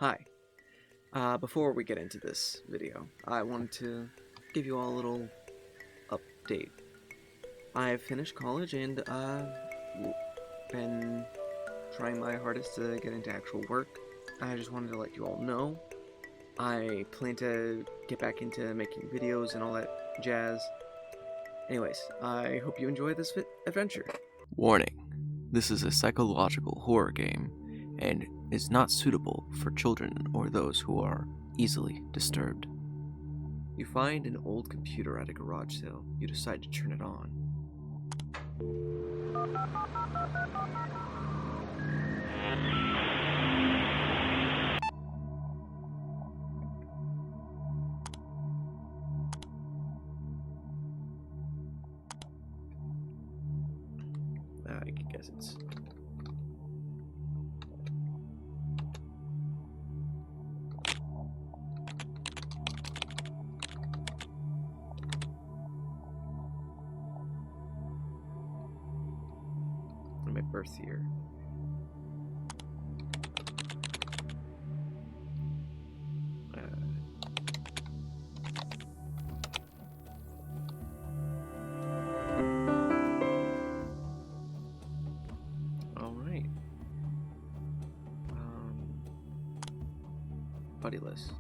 Hi. Before we get into this video, I wanted to give you all a little update. I've finished college and been trying my hardest to get into actual work. I just wanted to let you all know. I plan to get back into making videos and all that jazz. Anyways, I hope you enjoy this adventure. Warning, this is a psychological horror game and is not suitable for children or those who are easily disturbed. You find an old computer at a garage sale. You decide to turn it on. I guess it's... my birth year. Alright. Buddy list.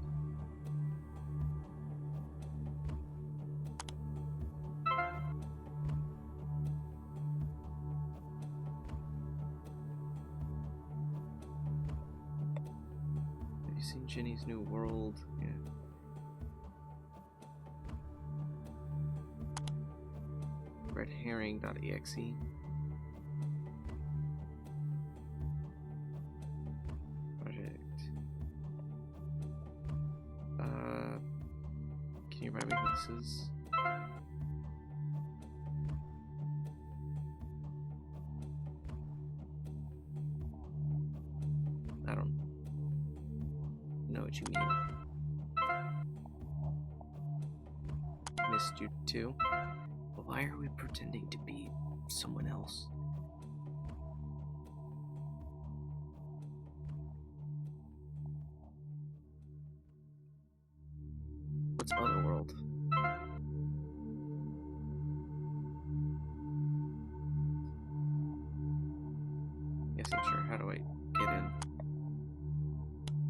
Have you seen Ginny's New World? Yeah. Redherring.exe. Project. Can you remind me who this is? I don't know what you mean. Missed you too. But why are we pretending to be someone else? What's Otherworld? Yes, I'm sure. How do I get in?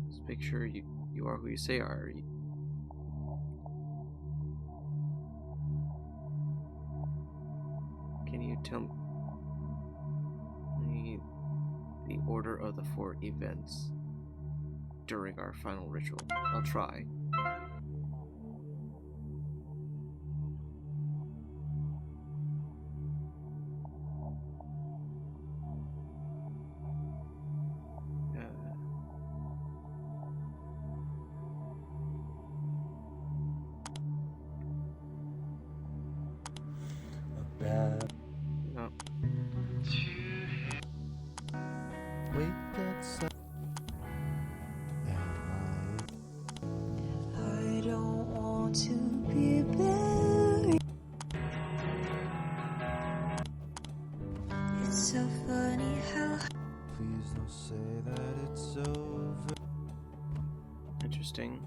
Just make sure you are who you say are. Can you tell me the order of the 4 events during our final ritual? I'll try. No. Wait, that's I don't want to be buried. It's so funny how please don't say that it's over. Interesting.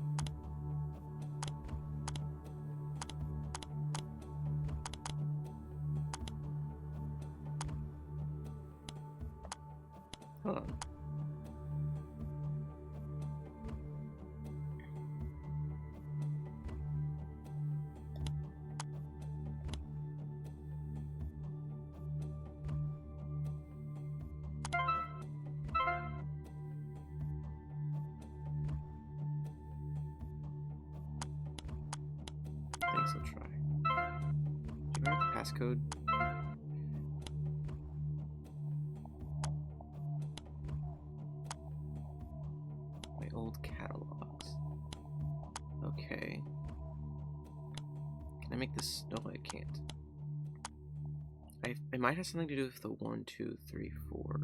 Hold on. Thanks, I'll try. Do you remember the passcode? My old catalogs. Okay. Can I make this? No, I can't. It might have something to do with the 1, 2, 3, 4.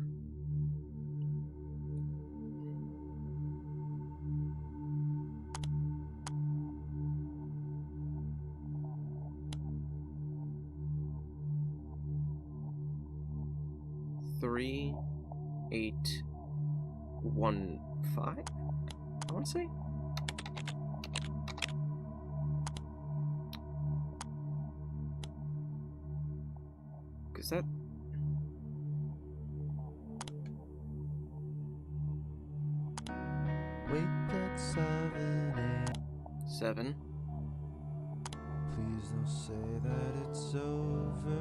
Three, 8, 1, 5? want to say. Because that... Wake at 7 a.m. 7. Please don't say that it's over.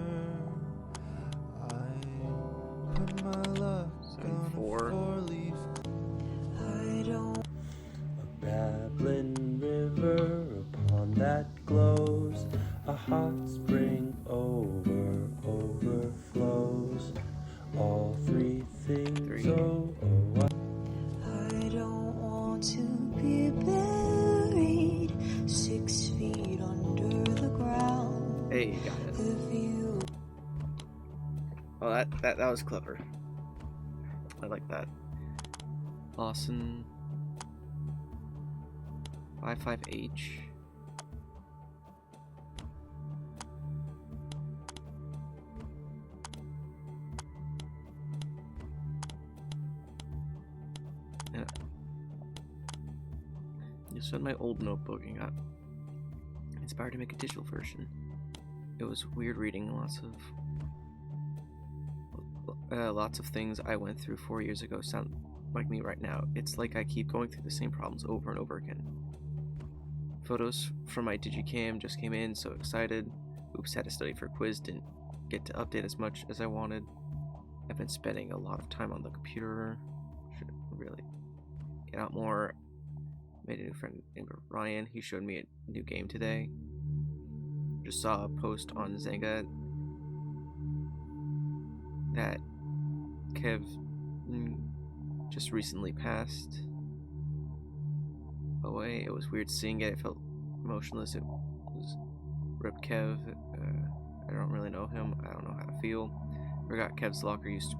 I put my luck 7, on 4. a 4-leaf. I don't A babbling river upon that glows, a hot spring overflows. All three things, 3. I don't want to be buried 6 feet under the ground. Hey, you got it. If you Oh, that was clever. I like that. Lawson 55H. Yeah. Just read my old notebook and got inspired to make a digital version. It was weird reading lots of things I went through 4 years ago sound like me right now. It's like I keep going through the same problems over and over again. Photos from my digicam just came in, so excited. Oops, had to study for a quiz, didn't get to update as much as I wanted. I've been spending a lot of time on the computer. Should really get out more. Made a new friend named Ryan. He showed me a new game today. Just saw a post on Zanga that Kev just recently passed away. It was weird seeing it. It felt emotionless. It was Rip Kev. I don't really know him. I don't know how to feel. Forgot Kev's locker used to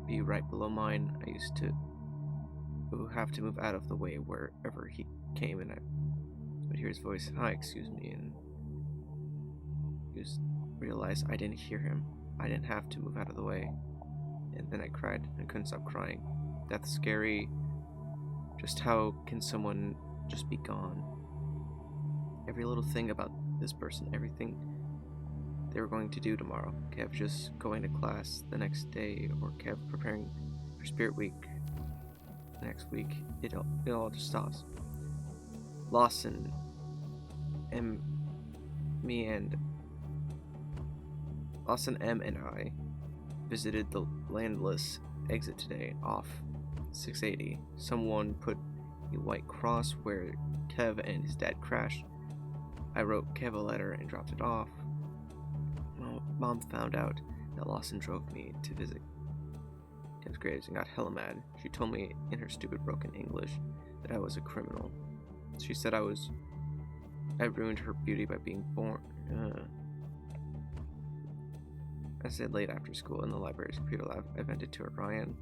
be right below mine. I used to have to move out of the way wherever he came, and I would hear his voice, "Hi, excuse me," and just realized I didn't hear him. I didn't have to move out of the way. And then I cried and couldn't stop crying. That's scary. Just how can someone just be gone? Every little thing about this person, everything they were going to do tomorrow. Kev just going to class the next day, or Kev preparing for Spirit Week the next week. It all just stops. Lawson, Lawson M and I visited the landless exit today off 680. Someone put a white cross where Kev and his dad crashed. I wrote Kev a letter and dropped it off. Mom found out that Lawson drove me to visit Kev's graves and got hella mad. She told me in her stupid broken English that I was a criminal. She said I ruined her beauty by being born. I stayed late after school in the library's computer lab. I vented to her, Ryan.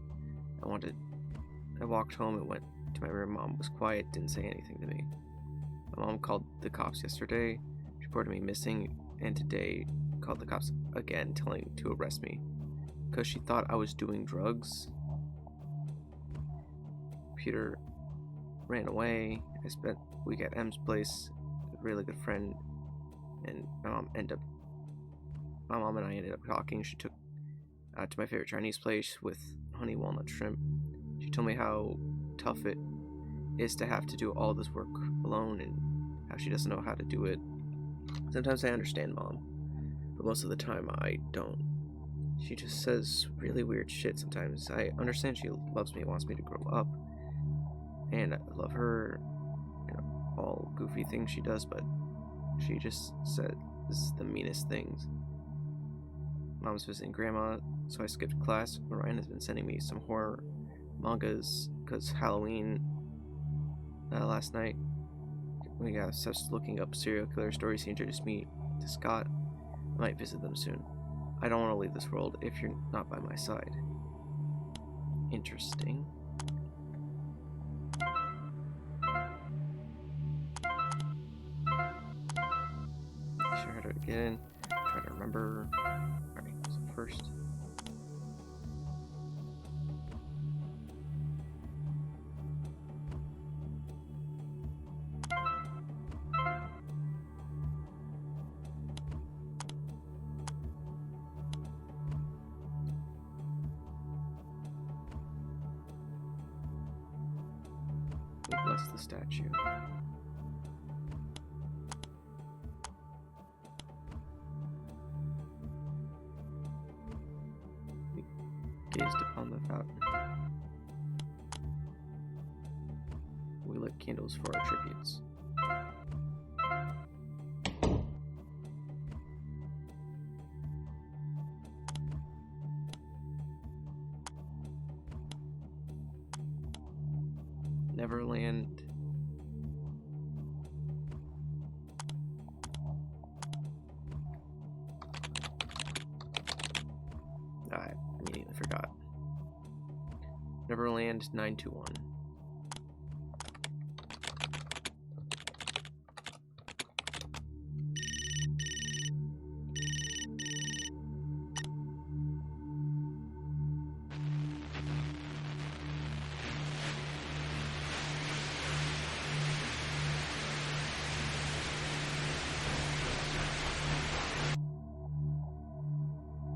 I walked home and went to my room. Mom was quiet, didn't say anything to me. My mom called the cops yesterday, reported me missing, and today called the cops again, telling to arrest me because she thought I was doing drugs. Peter ran away. I spent a week at M's place, a really good friend, and my mom and I ended up talking. She took to my favorite Chinese place with honey walnut shrimp. She told me how tough it is to have to do all this work alone and how she doesn't know how to do it. Sometimes I understand Mom, but most of the time I don't. She just says really weird shit sometimes. I understand she loves me, wants me to grow up, and I love her, all goofy things she does, but she just says the meanest things. Mom's visiting Grandma, so I skipped class. Ryan has been sending me some horror mangas because Halloween last night we got obsessed looking up serial killer stories. He introduced me to Scott. I might visit them soon. I don't want to leave this world if you're not by my side. Interesting. Sure how to get in. Try to remember. Alright, so first. bless the statue. We gazed upon the fountain. We lit candles for our tributes. Neverland. I immediately forgot. Neverland 921.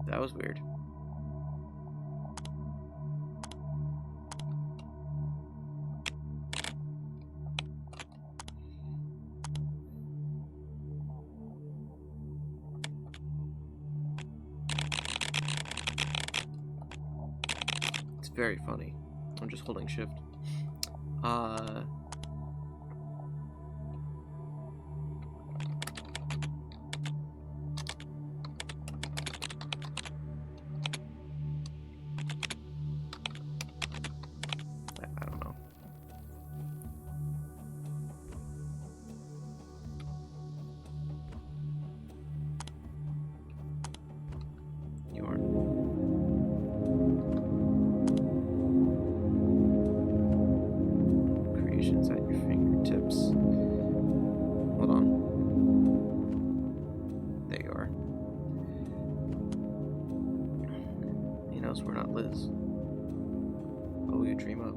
That was weird. It's very funny. I'm just holding shift. I don't know. You are. Creations at your fingertips. Hold on. There you are. He knows we're not Liz. Oh, you dream up.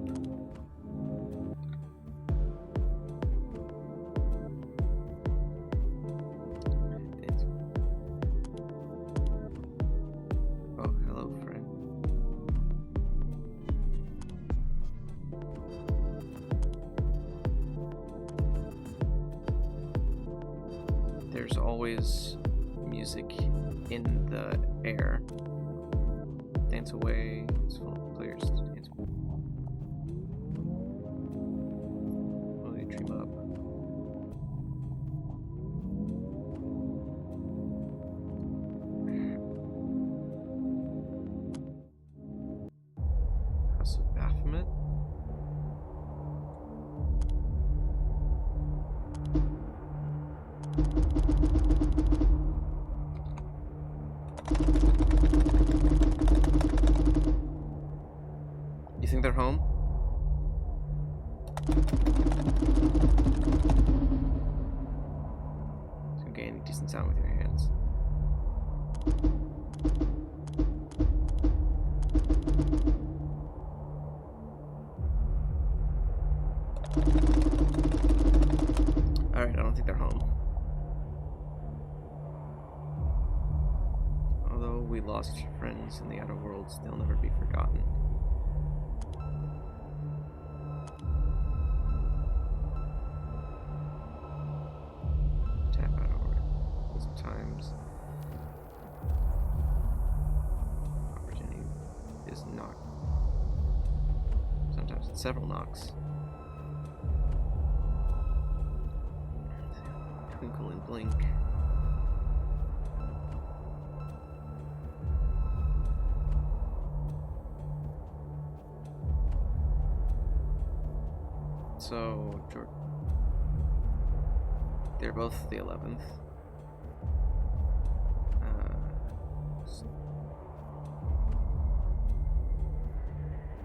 Oh, hello, friend. There's always music in the air. Dance away. It's full of players. Dance. Oh, you dream up. House of Baphomet. You think they're home? So gain a decent sound with your hands. Alright, I don't think they're home. Although we lost friends in the outer worlds, they'll never be forgotten. Tap out over sometimes. Opportunity is knock. Sometimes it's several knocks. Twinkle and blink. So, they're both the 11th.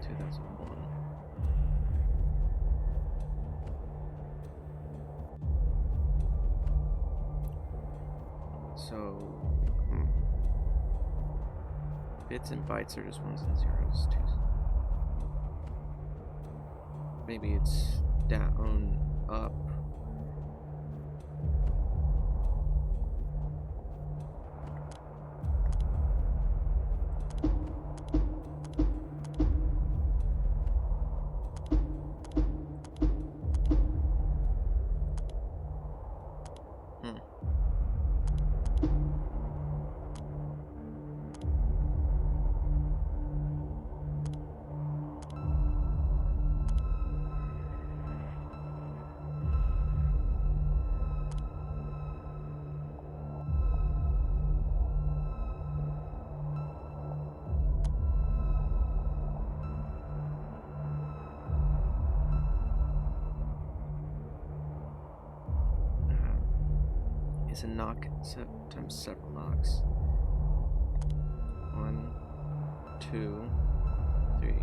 2001. So, bits and bytes are just ones and zeros, too. Maybe it's down, up. It's a knock times several knocks. 1, 2, 3.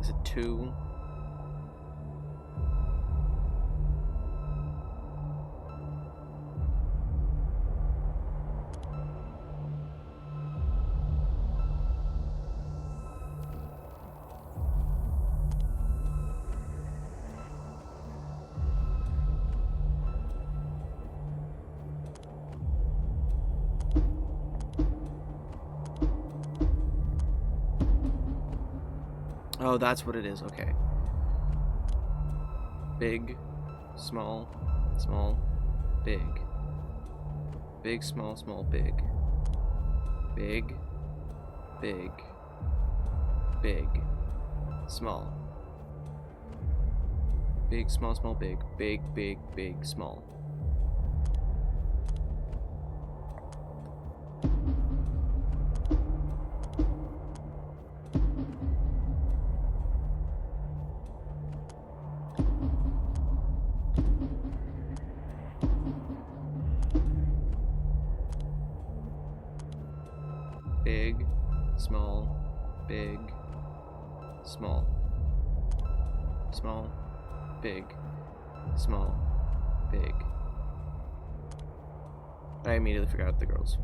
Is it 2? Oh, that's what it is. Okay. Big, small, small, big. Big, small, small, big. Big, big, big, small. Big, small, small, big. Big, big, big, small. Big, small, big, small. Small, big, small, big. I immediately forgot the girls.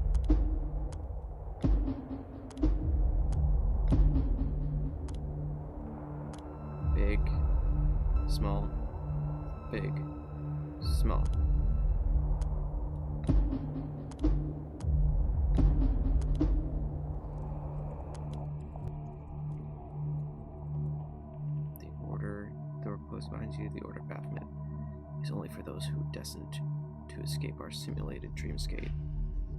Big, small, big, small. Behind you, the order of Baphomet is only for those who are destined to escape our simulated dreamscape.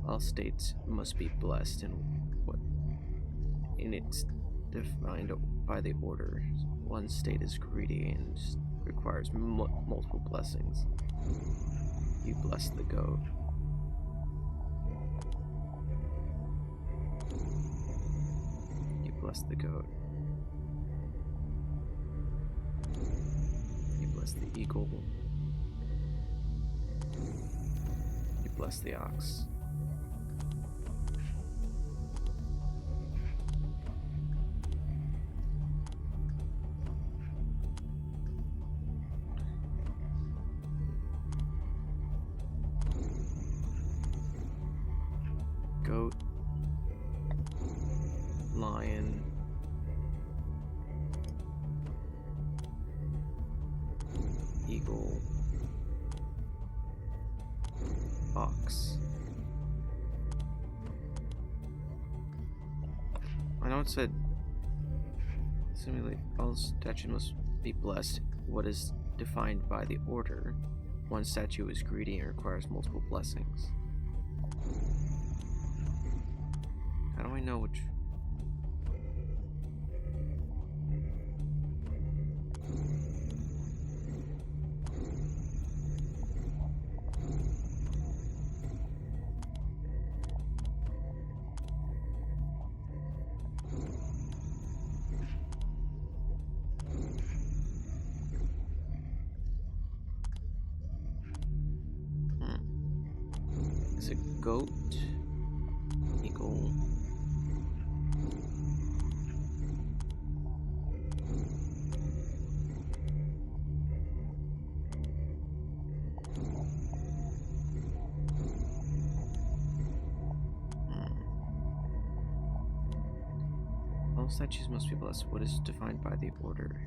All states must be blessed in it's defined by the order. One state is greedy and requires multiple blessings. You bless the goat. You bless the goat. The eagle. You bless the ox. Goat. Lion. Eagle, ox. I know it said simulate all statues must be blessed. What is defined by the order? One statue is greedy and requires multiple blessings. How do I know which? Is it goat, eagle, all statues must be blessed. What is defined by the order?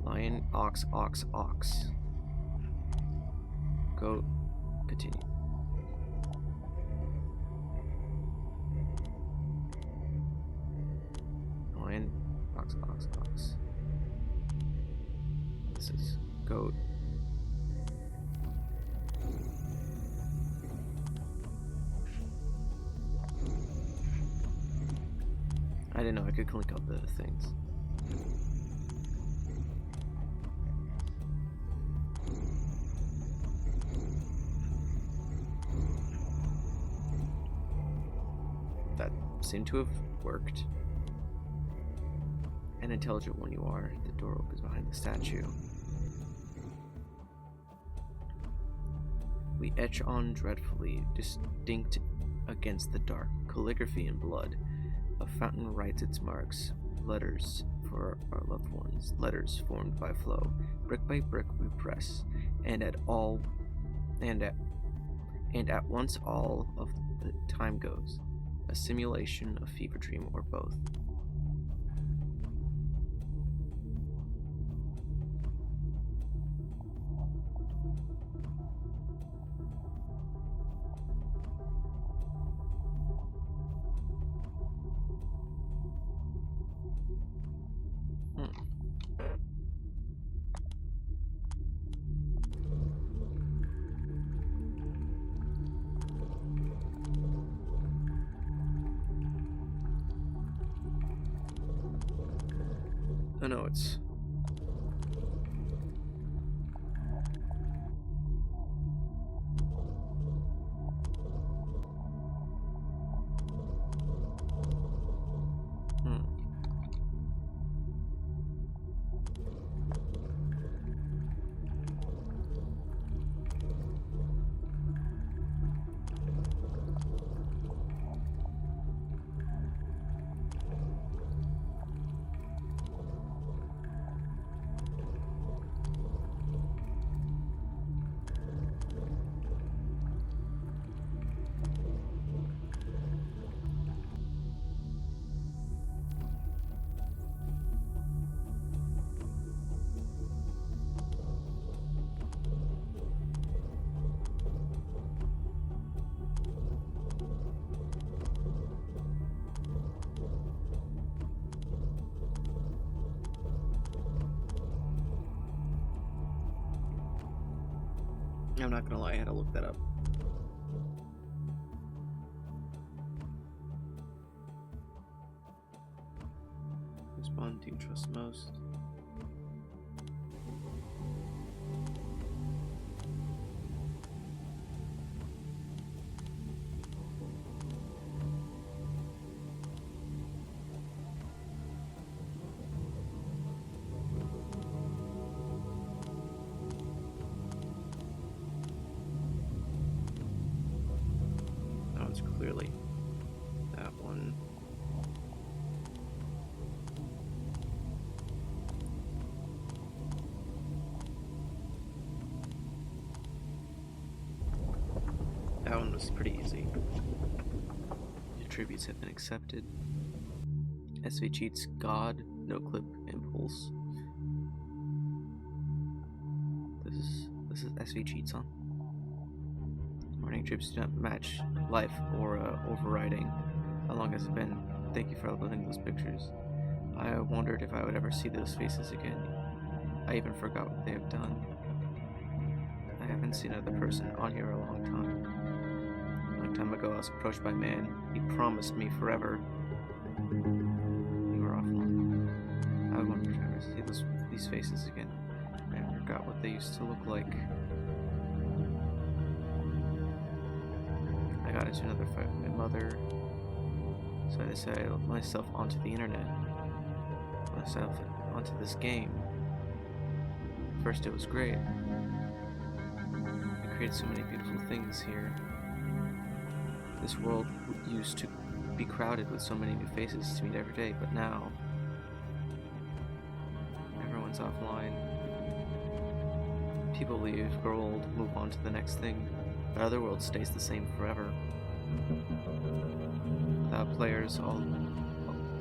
Lion, ox, ox, ox. Goat, continue. Lion, ox, ox, ox. This is goat. I didn't know I could link up the things. seem to have worked. And intelligent when you are, the door opens behind the statue. We etch on dreadfully, distinct against the dark, calligraphy in blood. A fountain writes its marks, letters for our loved ones, letters formed by flow. Brick by brick we press, and at once all of the time goes, a simulation, a fever dream, or both. Oh no, it's... I'm not gonna lie, I had to look that up. Which bond do you trust most? Clearly that one. That one was pretty easy. Your tributes have been accepted. SV cheats God, no clip, impulse. This is SV cheats on. Morning trips do not match life or overriding. How long has it been? Thank you for uploading those pictures. I wondered if I would ever see those faces again. I even forgot what they have done. I haven't seen another person on here a long time. A long time ago I was approached by a man. He promised me forever. You were offline. I wondered if I ever see these faces again. I forgot what they used to look like. I got into another fight with my mother, so I decided to let myself onto the internet, myself onto this game. First it was great. I created so many beautiful things here. This world used to be crowded with so many new faces to meet every day, but now everyone's offline. People leave, grow old, move on to the next thing. The other world stays the same forever. Without players, all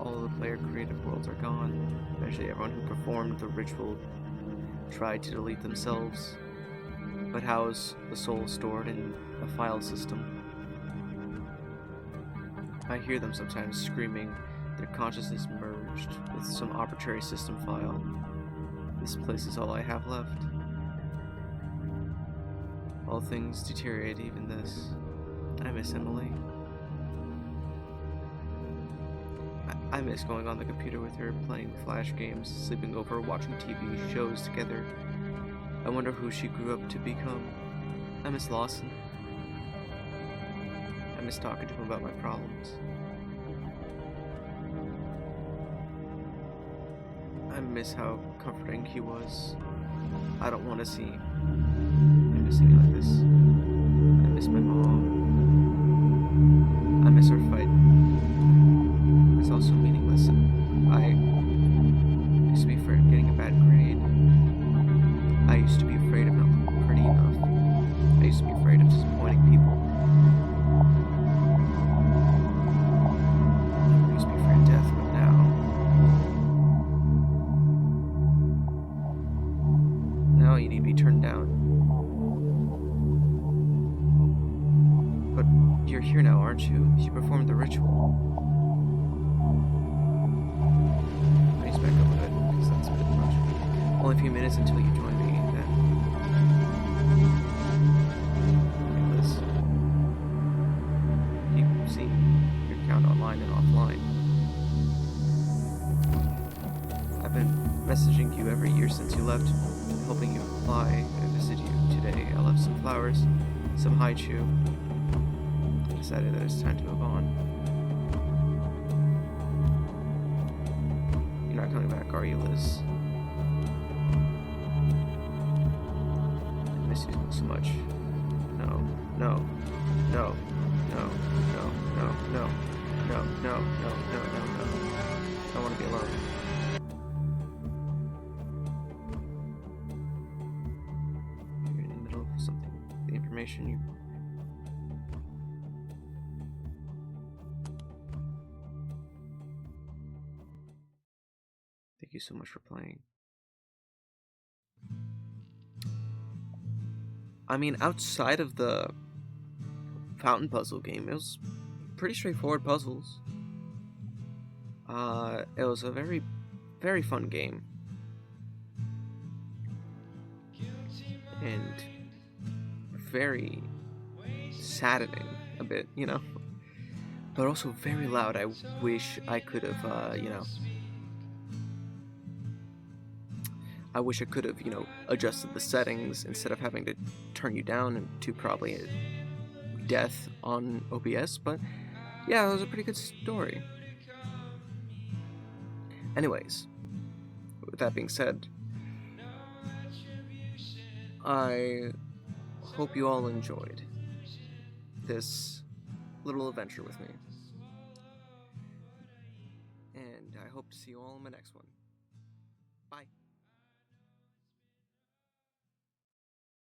of the player-created worlds are gone. Eventually, everyone who performed the ritual tried to delete themselves. But how is the soul stored in a file system? I hear them sometimes screaming, their consciousness merged with some arbitrary system file. This place is all I have left. All things deteriorate, even this. I miss Emily. I miss going on the computer with her, playing Flash games, sleeping over, watching TV shows together. I wonder who she grew up to become. I miss Lawson. I miss talking to him about my problems. miss how comforting he was. I don't want to see him missing me like this. I miss my mom. I miss our fight. It's also meaningless. I used to be afraid of getting a bad grade. I used to be afraid of not looking pretty enough. I used to be afraid of disappointing people. I used to be afraid of death, but now you need to be turned down. But you're here now, aren't you? You performed the ritual. Raise back up a bit, because that's a bit much. Only a few minutes until you join me, then. Nicholas, keep seeing your account online and offline. I've been messaging you every year since you left, hoping you reply. I visit you today. I left some flowers, some haichu. I decided that it's time to move on. You're not coming back, are you, Liz? I miss you so much. No, no, no, no, no, no, no, no, no, no, no, no, no. I want to be alone. You're in the middle of something. The information you... Thank you so much for playing. I mean, outside of the fountain puzzle game, it was pretty straightforward puzzles. It was a very, very fun game. And very saddening a bit, you know? But also very loud. I wish I could have, I wish I could have, adjusted the settings instead of having to turn you down to probably death on OBS, but yeah, it was a pretty good story. Anyways, with that being said, I hope you all enjoyed this little adventure with me. And I hope to see you all in my next one.